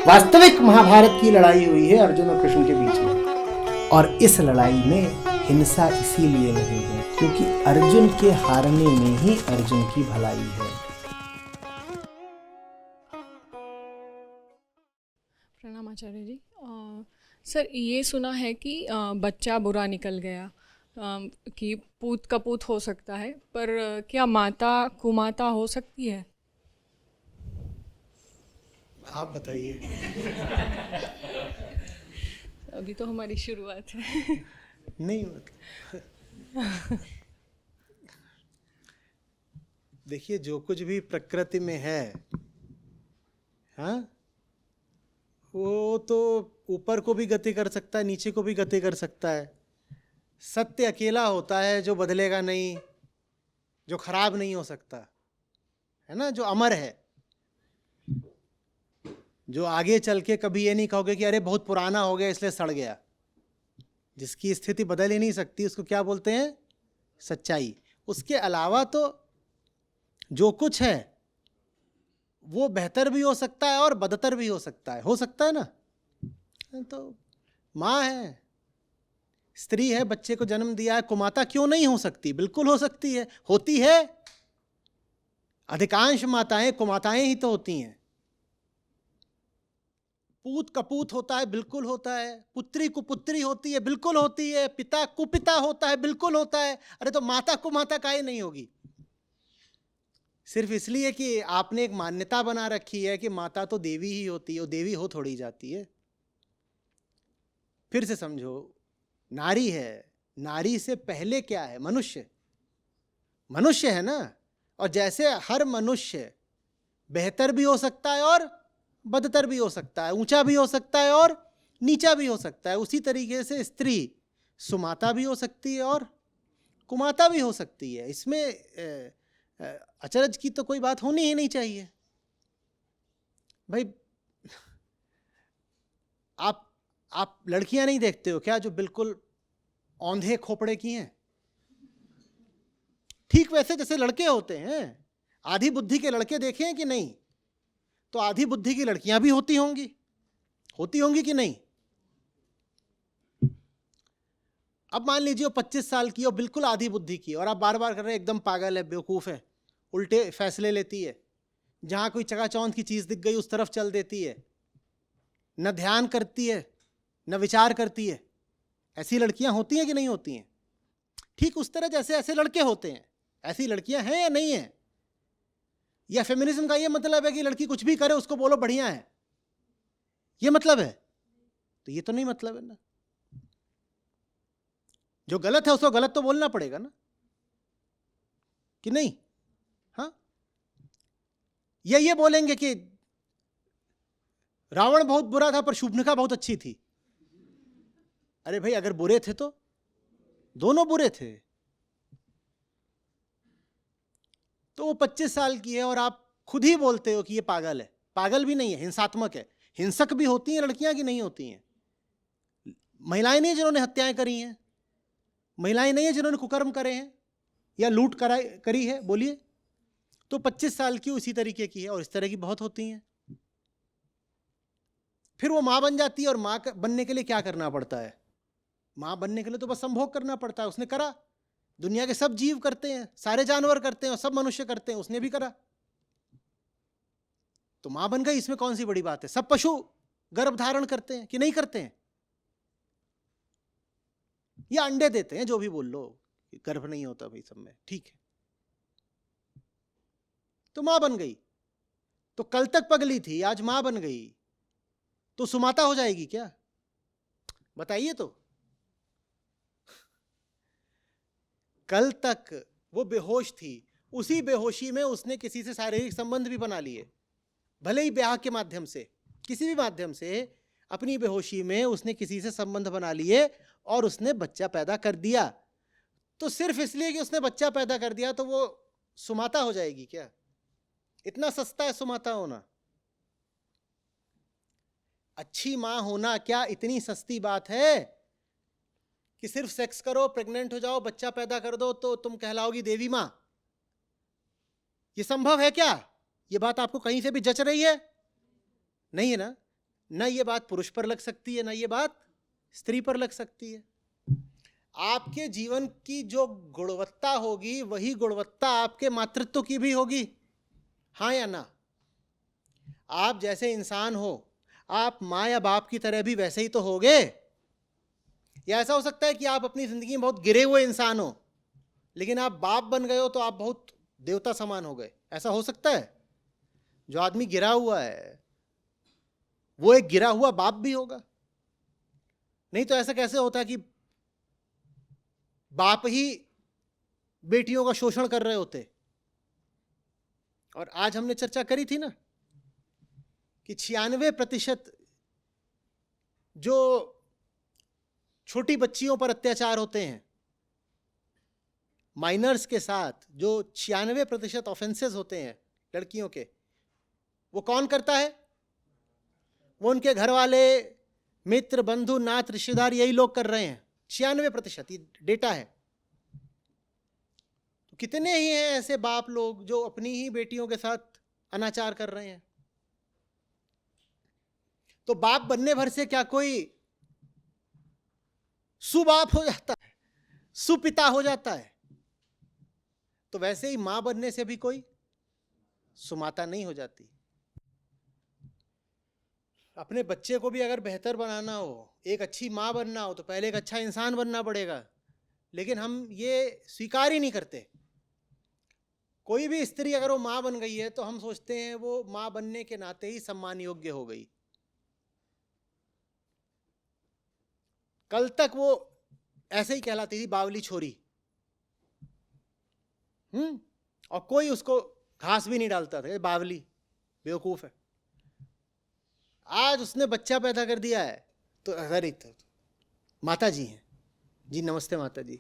वास्तविक महाभारत की लड़ाई हुई है अर्जुन और कृष्ण के बीच में, और इस लड़ाई में हिंसा इसीलिए नहीं है क्योंकि अर्जुन के हारने में ही अर्जुन की भलाई है। प्रणाम आचार्य जी। सर, ये सुना है कि बच्चा बुरा निकल गया, कि पूत कपूत हो सकता है, पर क्या माता कुमाता हो सकती है? आप बताइए। अभी तो हमारी शुरुआत है। नहीं मतलब देखिए, जो कुछ भी प्रकृति में है, हाँ, वो तो ऊपर को भी गति कर सकता है, नीचे को भी गति कर सकता है। सत्य अकेला होता है जो बदलेगा नहीं, जो खराब नहीं हो सकता है ना, जो अमर है, जो आगे चल के कभी ये नहीं कहोगे कि अरे बहुत पुराना हो गया इसलिए सड़ गया। जिसकी स्थिति बदल ही नहीं सकती उसको क्या बोलते हैं? सच्चाई। उसके अलावा तो जो कुछ है वो बेहतर भी हो सकता है और बदतर भी हो सकता है ना। तो माँ है, स्त्री है, बच्चे को जन्म दिया है, कुमाता क्यों नहीं हो सकती? बिल्कुल हो सकती है, होती है। अधिकांश माताएं कुमाताएं ही तो होती हैं। पूत कपूत होता है, बिल्कुल होता है। पुत्री कुपुत्री होती है, बिल्कुल होती है। पिता कुपिता होता है, बिल्कुल होता है। अरे तो माता कुमाता काहे नहीं होगी? सिर्फ इसलिए कि आपने एक मान्यता बना रखी है कि माता तो देवी ही होती है, वो देवी हो थोड़ी जाती है। फिर से समझो, नारी है, नारी से पहले क्या है? मनुष्य। मनुष्य है ना। और जैसे हर मनुष्य बेहतर भी हो सकता है और बदतर भी हो सकता है, ऊंचा भी हो सकता है और नीचा भी हो सकता है, उसी तरीके से स्त्री सुमाता भी हो सकती है और कुमाता भी हो सकती है। इसमें अचरज की तो कोई बात होनी ही नहीं चाहिए भाई। आप लड़कियां नहीं देखते हो क्या जो बिल्कुल औंधे खोपड़े की हैं? ठीक वैसे जैसे लड़के होते हैं, आधी बुद्धि के लड़के देखे हैं कि नहीं? तो आधी बुद्धि की लड़कियां भी होती होंगी कि नहीं? अब मान लीजिए वो 25 साल की और बिल्कुल आधी बुद्धि की, और आप बार बार कर रहे हैं एकदम पागल है, बेवकूफ़ है, उल्टे फैसले लेती है, जहां कोई चकाचौंध की चीज़ दिख गई उस तरफ चल देती है, न ध्यान करती है न विचार करती है। ऐसी लड़कियां होती हैं कि नहीं होती हैं? ठीक उस तरह जैसे ऐसे लड़के होते हैं, ऐसी लड़कियां हैं या नहीं हैं? या फेमिनिज्म का ये मतलब है कि लड़की कुछ भी करे उसको बोलो बढ़िया है, ये मतलब है? तो ये तो नहीं मतलब है ना। जो गलत है उसको गलत तो बोलना पड़ेगा ना, कि नहीं? हाँ, या ये बोलेंगे कि रावण बहुत बुरा था पर शूर्पणखा बहुत अच्छी थी। अरे भाई, अगर बुरे थे तो दोनों बुरे थे। तो वो 25 साल की है और आप खुद ही बोलते हो कि ये पागल है। पागल भी नहीं है, हिंसात्मक है। हिंसक भी होती हैं लड़कियां कि नहीं होती हैं? महिलाएं नहीं जिन्होंने हत्याएं करी हैं, महिलाएं नहीं है जिन्होंने कुकर्म करे हैं या लूट करी है? बोलिए। तो 25 साल की उसी तरीके की है, और इस तरह की बहुत होती हैं। फिर वो माँ बन जाती है, और माँ बनने के लिए क्या करना पड़ता है? माँ बनने के लिए तो बस संभोग करना पड़ता है। उसने करा, दुनिया के सब जीव करते हैं, सारे जानवर करते हैं और सब मनुष्य करते हैं, उसने भी करा तो मां बन गई। इसमें कौन सी बड़ी बात है? सब पशु गर्भ धारण करते हैं कि नहीं करते हैं? या अंडे देते हैं, जो भी बोल लो, गर्भ नहीं होता भाई सब में, ठीक है। तो मां बन गई, तो कल तक पगली थी, आज मां बन गई, तो सुमाता हो जाएगी क्या? बताइए तो। कल तक वो बेहोश थी, उसी बेहोशी में उसने किसी से शारीरिक संबंध भी बना लिए, भले ही ब्याह के माध्यम से, किसी भी माध्यम से। अपनी बेहोशी में उसने किसी से संबंध बना लिए और उसने बच्चा पैदा कर दिया। तो सिर्फ इसलिए कि उसने बच्चा पैदा कर दिया तो वो सुमाता हो जाएगी क्या? इतना सस्ता है सुमाता होना? अच्छी मां होना क्या इतनी सस्ती बात है कि सिर्फ सेक्स करो, प्रेग्नेंट हो जाओ, बच्चा पैदा कर दो तो तुम कहलाओगी देवी मां? ये संभव है क्या? ये बात आपको कहीं से भी जच रही है? नहीं है ना। न ये बात पुरुष पर लग सकती है, न ये बात स्त्री पर लग सकती है। आपके जीवन की जो गुणवत्ता होगी वही गुणवत्ता आपके मातृत्व की भी होगी, हाँ या ना? आप जैसे इंसान हो, आप माँ या बाप की तरह भी वैसे ही तो होगे। या ऐसा हो सकता है कि आप अपनी जिंदगी में बहुत गिरे हुए इंसान हो, लेकिन आप बाप बन गए हो तो आप बहुत देवता समान हो गए, ऐसा हो सकता है? जो आदमी गिरा हुआ है वो एक गिरा हुआ बाप भी होगा। नहीं तो ऐसा कैसे होता कि बाप ही बेटियों का शोषण कर रहे होते। और आज हमने चर्चा करी थी ना कि 96% जो छोटी बच्चियों पर अत्याचार होते हैं, माइनर्स के साथ जो 96% ऑफेंसेस होते हैं लड़कियों के, वो कौन करता है? वो उनके घर वाले, मित्र, बंधु, नात, रिश्तेदार, यही लोग कर रहे हैं। 96% ये डेटा है। तो कितने ही हैं ऐसे बाप लोग जो अपनी ही बेटियों के साथ अनाचार कर रहे हैं। तो बाप बनने भर से क्या कोई सुबाप हो जाता है, सुपिता हो जाता है? तो वैसे ही मां बनने से भी कोई सुमाता नहीं हो जाती। अपने बच्चे को भी अगर बेहतर बनाना हो, एक अच्छी मां बनना हो, तो पहले एक अच्छा इंसान बनना पड़ेगा। लेकिन हम ये स्वीकार ही नहीं करते। कोई भी स्त्री अगर वो मां बन गई है तो हम सोचते हैं वो मां बनने के नाते ही सम्मान योग्य हो गई। कल तक वो ऐसे ही कहलाती थी, बावली छोरी। और कोई उसको घास भी नहीं डालता था, बावली, बेवकूफ है। आज उसने बच्चा पैदा कर दिया है तो अरे तो माता जी हैं जी, नमस्ते माता जी,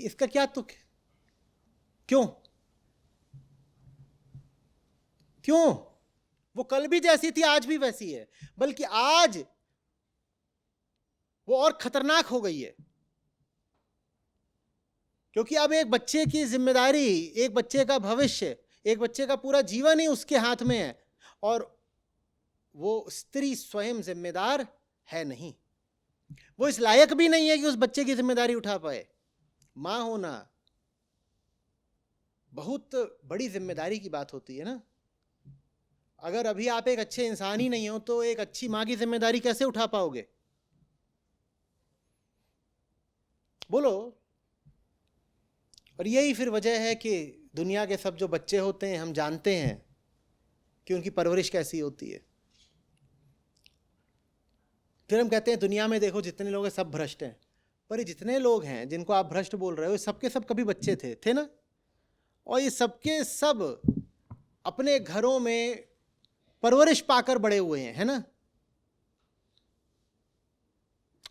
इसका क्या तुक है? क्यों क्यों? वो कल भी जैसी थी आज भी वैसी है, बल्कि आज वो और खतरनाक हो गई है। क्योंकि अब एक बच्चे की जिम्मेदारी, एक बच्चे का भविष्य, एक बच्चे का पूरा जीवन ही उसके हाथ में है। और वो स्त्री स्वयं जिम्मेदार है नहीं, वो इस लायक भी नहीं है कि उस बच्चे की जिम्मेदारी उठा पाए। मां होना बहुत बड़ी जिम्मेदारी की बात होती है ना। अगर अभी आप एक अच्छे इंसान ही नहीं हो तो एक अच्छी मां की जिम्मेदारी कैसे उठा पाओगे? बोलो। और यही फिर वजह है कि दुनिया के सब जो बच्चे होते हैं, हम जानते हैं कि उनकी परवरिश कैसी होती है। फिर हम कहते हैं दुनिया में देखो जितने लोग हैं सब भ्रष्ट हैं। पर ये जितने लोग हैं जिनको आप भ्रष्ट बोल रहे हो, सबके सब कभी बच्चे थे ना। और ये सबके सब अपने घरों में परवरिश पाकर बड़े हुए हैं, है ना।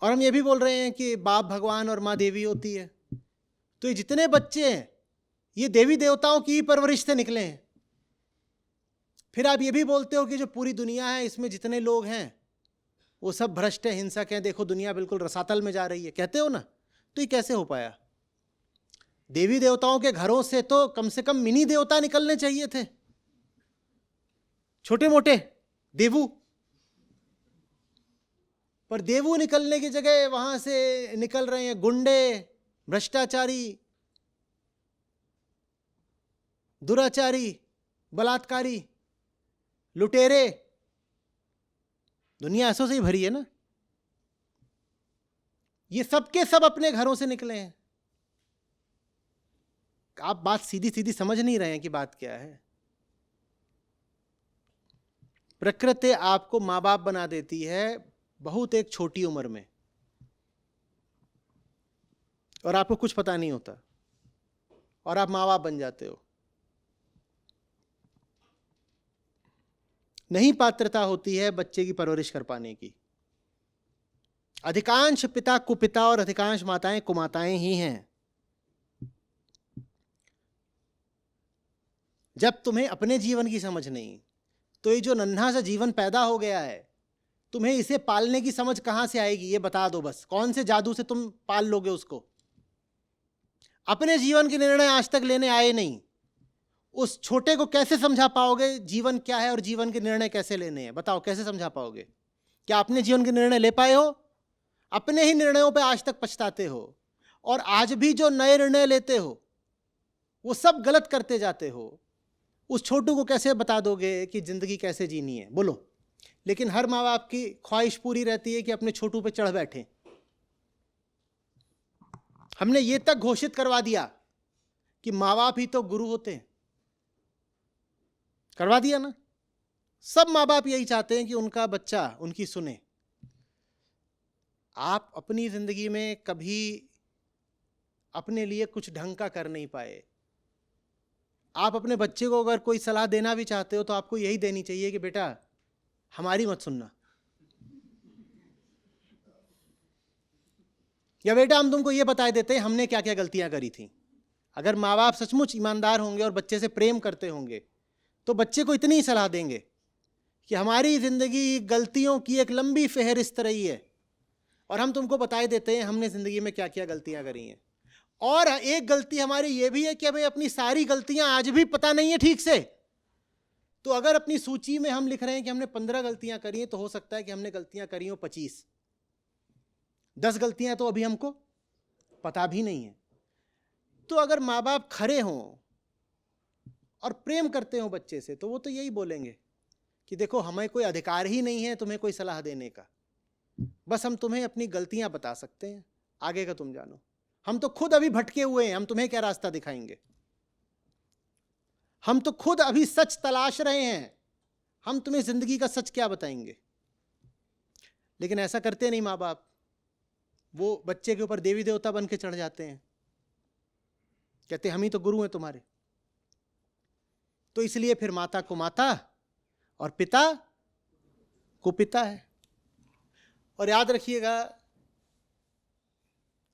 और हम ये भी बोल रहे हैं कि बाप भगवान और माँ देवी होती है। तो ये जितने बच्चे हैं ये देवी देवताओं की परवरिश से निकले हैं। फिर आप ये भी बोलते हो कि जो पूरी दुनिया है इसमें जितने लोग हैं वो सब भ्रष्ट है, हिंसक हैं, देखो दुनिया बिल्कुल रसातल में जा रही है, कहते हो ना। तो ये कैसे हो पाया? देवी देवताओं के घरों से तो कम से कम मिनी देवता निकलने चाहिए थे, छोटे मोटे देवू। पर देवू निकलने की जगह वहां से निकल रहे हैं गुंडे, भ्रष्टाचारी, दुराचारी, बलात्कारी, लुटेरे। दुनिया ऐसों से ही भरी है ना। ये सब के सब अपने घरों से निकले हैं। आप बात सीधी सीधी समझ नहीं रहे हैं कि बात क्या है। प्रकृति आपको मां बाप बना देती है बहुत एक छोटी उम्र में, और आपको कुछ पता नहीं होता और आप मां बाप बन जाते हो। नहीं पात्रता होती है बच्चे की परवरिश कर पाने की। अधिकांश पिता कुपिता और अधिकांश माताएं कुमाताएं ही हैं। जब तुम्हें अपने जीवन की समझ नहीं, तो ये जो नन्हा सा जीवन पैदा हो गया है, तुम्हें इसे पालने की समझ कहां से आएगी? ये बता दो बस, कौन से जादू से तुम पाल लोगे उसको? अपने जीवन के निर्णय आज तक लेने आए नहीं, उस छोटे को कैसे समझा पाओगे जीवन क्या है और जीवन के निर्णय कैसे लेने हैं? बताओ, कैसे समझा पाओगे? क्या अपने जीवन के निर्णय ले पाए हो? अपने ही निर्णयों पे आज तक पछताते हो, और आज भी जो नए निर्णय लेते हो वो सब गलत करते जाते हो। उस छोटू को कैसे बता दोगे कि जिंदगी कैसे जीनी है? बोलो। लेकिन हर माँ बाप की ख्वाहिश पूरी रहती है कि अपने छोटू पे चढ़ बैठे। हमने ये तक घोषित करवा दिया कि माँ बाप ही तो गुरु होते हैं। करवा दिया ना? सब माँ बाप यही चाहते हैं कि उनका बच्चा उनकी सुने। आप अपनी जिंदगी में कभी अपने लिए कुछ ढंग का कर नहीं पाए। आप अपने बच्चे को अगर कोई सलाह देना भी चाहते हो तो आपको यही देनी चाहिए कि बेटा हमारी मत सुनना, या बेटा हम तुमको ये बता देते हैं हमने क्या क्या गलतियां करी थी। अगर माँ बाप सचमुच ईमानदार होंगे और बच्चे से प्रेम करते होंगे तो बच्चे को इतनी ही सलाह देंगे कि हमारी ज़िंदगी गलतियों की एक लंबी फहरिस्त रही है, और हम तुमको बताए देते हैं हमने ज़िंदगी में क्या क्या गलतियां करी हैं। और एक गलती हमारी ये भी है कि हमें अपनी सारी गलतियां आज भी पता नहीं है ठीक से। तो अगर अपनी सूची में हम लिख रहे हैं कि हमने 15 गलतियां करी हैं, तो हो सकता है कि हमने गलतियां करी हो 25। 10 गलतियां तो अभी हमको पता भी नहीं है। तो अगर माँ बाप खरे हों और प्रेम करते हो बच्चे से, तो वो तो यही बोलेंगे कि देखो हमें कोई अधिकार ही नहीं है तुम्हें कोई सलाह देने का, बस हम तुम्हें अपनी गलतियां बता सकते हैं, आगे का तुम जानो। हम तो खुद अभी भटके हुए हैं, हम तुम्हें क्या रास्ता दिखाएंगे? हम तो खुद अभी सच तलाश रहे हैं, हम तुम्हें जिंदगी का सच क्या बताएंगे? लेकिन ऐसा करते नहीं माँ बाप। वो बच्चे के ऊपर देवी देवता बन के चढ़ जाते हैं, कहते हम ही तो गुरु हैं तुम्हारे। तो इसलिए फिर माता को माता और पिता को पिता है। और याद रखिएगा,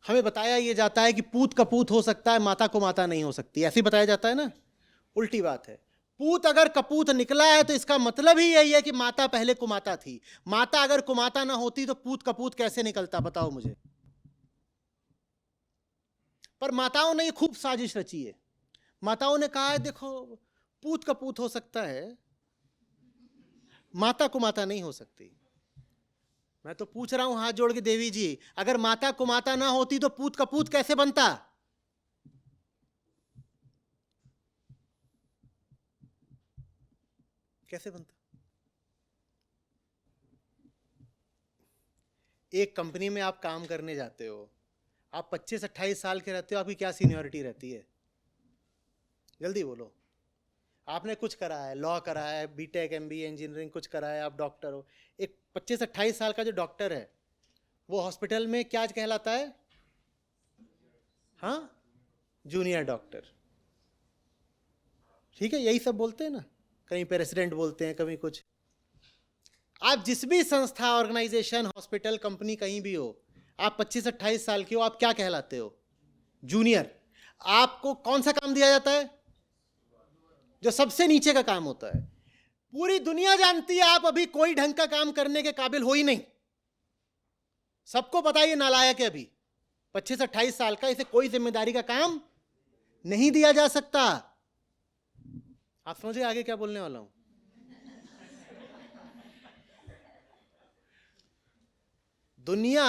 हमें बताया यह जाता है कि पूत कपूत हो सकता है, माता को माता नहीं हो सकती, ऐसे ही बताया जाता है ना। उल्टी बात है। पूत अगर कपूत निकला है तो इसका मतलब ही यही है कि माता पहले कुमाता थी। माता अगर कुमाता ना होती तो पूत कपूत कैसे निकलता, बताओ मुझे। पर माताओं ने ये खूब साजिश रची है। माताओं ने कहा है देखो पूत कपूत हो सकता है, माता कुमाता नहीं हो सकती। मैं तो पूछ रहा हूं हाथ जोड़ के देवी जी, अगर माता कुमाता ना होती तो पूत कपूत कैसे बनता? कैसे बनता? एक कंपनी में आप काम करने जाते हो, आप 25-28 साल के रहते हो, आपकी क्या सीनियरिटी रहती है? जल्दी बोलो। आपने कुछ करा है, लॉ करा है, बीटेक एमबीए इंजीनियरिंग कुछ करा है, आप डॉक्टर हो। एक 25-28 साल का जो डॉक्टर है वो हॉस्पिटल में क्या कहलाता है? हाँ, जूनियर डॉक्टर। ठीक है, यही सब बोलते हैं ना, कहीं प्रेसिडेंट बोलते हैं, कभी कुछ। आप जिस भी संस्था, ऑर्गेनाइजेशन, हॉस्पिटल, कंपनी कहीं भी हो, आप 25-28 साल के हो, आप क्या कहलाते हो? जूनियर। आपको कौन सा काम दिया जाता है? जो सबसे नीचे का काम होता है। पूरी दुनिया जानती है आप अभी कोई ढंग का काम करने के काबिल हो ही नहीं। सबको पता है ये नालायक है, अभी 25-28 साल का, इसे कोई जिम्मेदारी का काम नहीं दिया जा सकता। आप समझिए आगे क्या बोलने वाला हूं। दुनिया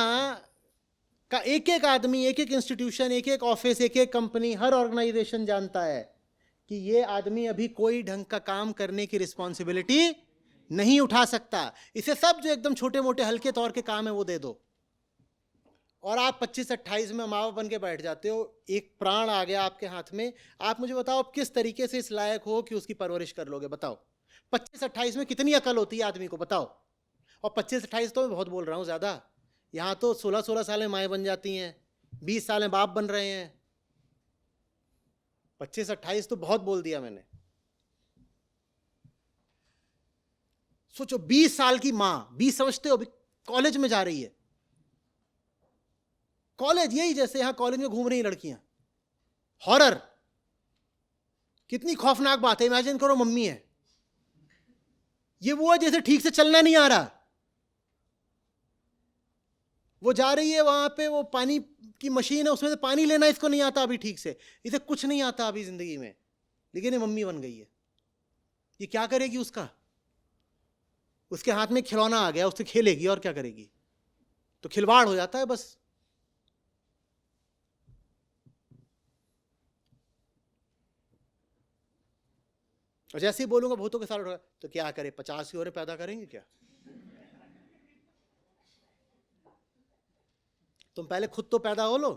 का एक एक आदमी, एक एक इंस्टीट्यूशन, एक एक ऑफिस, एक एक कंपनी, हर ऑर्गेनाइजेशन जानता है कि ये आदमी अभी कोई ढंग का काम करने की रिस्पॉन्सिबिलिटी नहीं उठा सकता। इसे सब जो एकदम छोटे मोटे हल्के तौर के काम है वो दे दो, और आप 25-28 में माँ बाप बन के बैठ जाते हो। एक प्राण आ गया आपके हाथ में, आप मुझे बताओ आप किस तरीके से इस लायक हो कि उसकी परवरिश कर लोगे? बताओ। 25-28 में कितनी अकल होती है आदमी को, बताओ। और 25-28 तो मैं बहुत बोल रहा हूँ, ज़्यादा। यहाँ तो 16-16 साल में माएँ बन जाती हैं, 20 साल में बाप बन रहे हैं। 25-28 तो बहुत बोल दिया मैंने। सोचो 20 साल की माँ, 20 समझते हो, अभी कॉलेज में जा रही है। कॉलेज यही जैसे यहां कॉलेज में घूम रही लड़कियां, हॉरर। कितनी खौफनाक बात है। इमेजिन करो मम्मी है, ये वो है जैसे ठीक से चलना नहीं आ रहा, वो जा रही है वहां पे, वो पानी की मशीन है उसमें से पानी लेना इसको नहीं आता अभी ठीक से, इसे कुछ नहीं आता अभी जिंदगी में। लेकिन ये मम्मी बन गई है, ये क्या करेगी? उसके हाथ में खिलौना आ गया, उससे खेलेगी और क्या करेगी? तो खिलवाड़ हो जाता है बस। और जैसे ही बोलूंगा भूतों के साथ उठा, तो क्या करे, 50 की औरतें पैदा करेंगे क्या? तुम पहले खुद तो पैदा हो लो,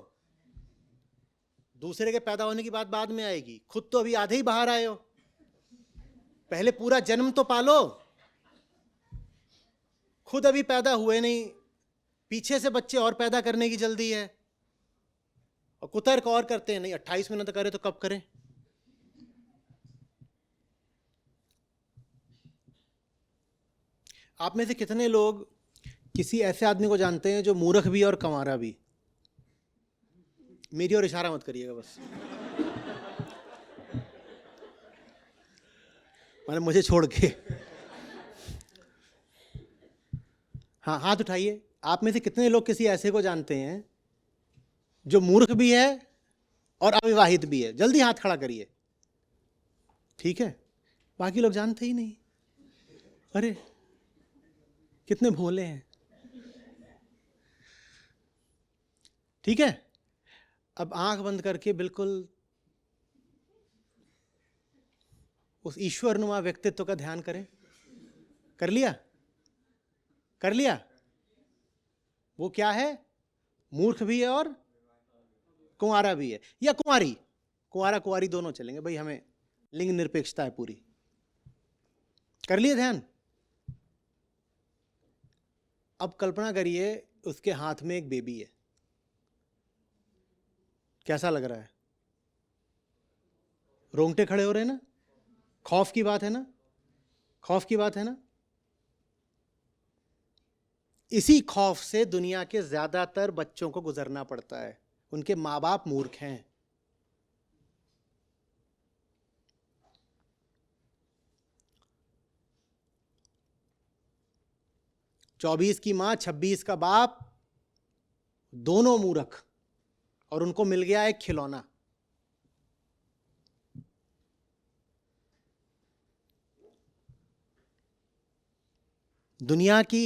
दूसरे के पैदा होने की बात बाद में आएगी। खुद तो अभी आधे ही बाहर आए हो, पहले पूरा जन्म तो पालो। खुद अभी पैदा हुए नहीं, पीछे से बच्चे और पैदा करने की जल्दी है, और कुतर्क और करते हैं, नहीं 28 मिनट करे तो कब करें? आप में से कितने लोग किसी ऐसे आदमी को जानते हैं जो मूर्ख भी और कंवारा भी? मेरी और इशारा मत करिएगा बस, मैंने मुझे छोड़ के। हाँ, हाथ उठाइए। आप में से कितने लोग किसी ऐसे को जानते हैं जो मूर्ख भी है और अविवाहित भी है? जल्दी हाथ खड़ा करिए। ठीक है, बाकी लोग जानते ही नहीं। अरे कितने भोले हैं। ठीक है, अब आंख बंद करके बिल्कुल उस ईश्वरनुमा व्यक्तित्व का ध्यान करें। कर लिया? कर लिया? वो क्या है? मूर्ख भी है और कुंवारा भी है, या कुंवारी? कुंवारा कुंवारी दोनों चलेंगे भाई, हमें लिंग निरपेक्षता है पूरी। कर लिए ध्यान? अब कल्पना करिए उसके हाथ में एक बेबी है। कैसा लग रहा है? रोंगटे खड़े हो रहे हैं ना? खौफ की बात है ना? खौफ की बात है ना? इसी खौफ से दुनिया के ज्यादातर बच्चों को गुजरना पड़ता है। उनके माँ बाप मूर्ख हैं। चौबीस की मां, 26 का बाप, दोनों मूर्ख, और उनको मिल गया एक खिलौना। दुनिया की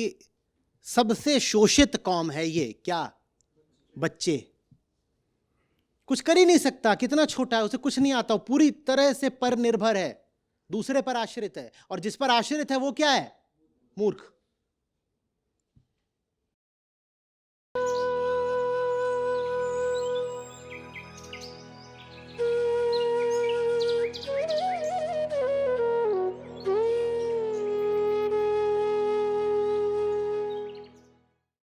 सबसे शोषित कौम है ये। क्या? बच्चे। कुछ कर ही नहीं सकता, कितना छोटा है, उसे कुछ नहीं आता, पूरी तरह से पर निर्भर है, दूसरे पर आश्रित है, और जिस पर आश्रित है वो क्या है? मूर्ख।